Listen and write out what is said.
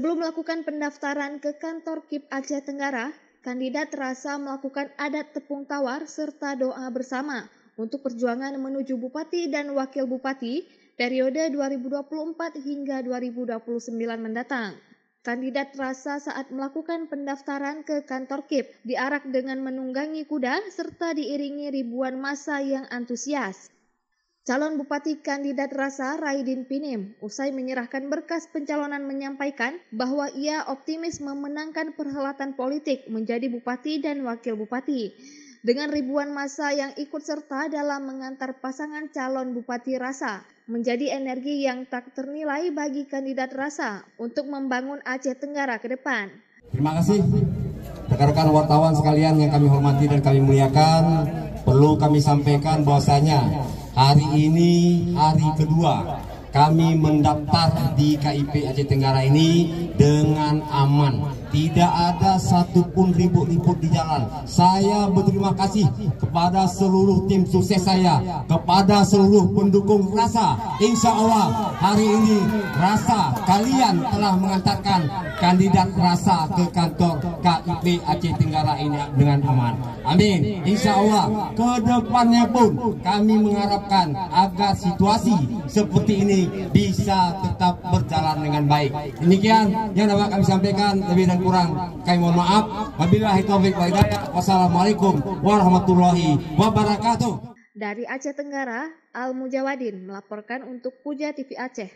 Sebelum melakukan pendaftaran ke kantor KIP Aceh Tenggara, kandidat Rasa melakukan adat tepung tawar serta doa bersama untuk perjuangan menuju Bupati dan Wakil Bupati periode 2024 hingga 2029 mendatang. Kandidat Rasa saat melakukan pendaftaran ke kantor KIP diarak dengan menunggangi kuda serta diiringi ribuan massa yang antusias. Calon Bupati kandidat Rasa Raidin Pinim usai menyerahkan berkas pencalonan menyampaikan bahwa ia optimis memenangkan perhelatan politik menjadi Bupati dan Wakil Bupati. Dengan ribuan massa yang ikut serta dalam mengantar pasangan calon Bupati Rasa menjadi energi yang tak ternilai bagi kandidat Rasa untuk membangun Aceh Tenggara ke depan. Terima kasih rekan-rekan wartawan sekalian yang kami hormati dan kami muliakan. Perlu kami sampaikan bahwasanya hari ini hari kedua kami mendaftar di KIP Aceh Tenggara ini dengan aman. Tidak ada satupun ribut-ribut di jalan. Saya berterima kasih kepada seluruh tim sukses saya, kepada seluruh pendukung Rasa. Insya Allah hari ini Rasa kalian telah mengantarkan kandidat Rasa ke kantor KIP Aceh Tenggara ini dengan aman. Amin. Insya Allah kedepannya pun kami mengharapkan agar situasi seperti ini bisa tetap berjalan dengan baik. Demikian yang dapat kami sampaikan, lebih dan kurang kami mohon maaf. Wabillahi taufiq wal hidayah. Wassalamualaikum warahmatullahi wabarakatuh. Dari Aceh Tenggara, Al Mujawadin melaporkan untuk Puja TV Aceh.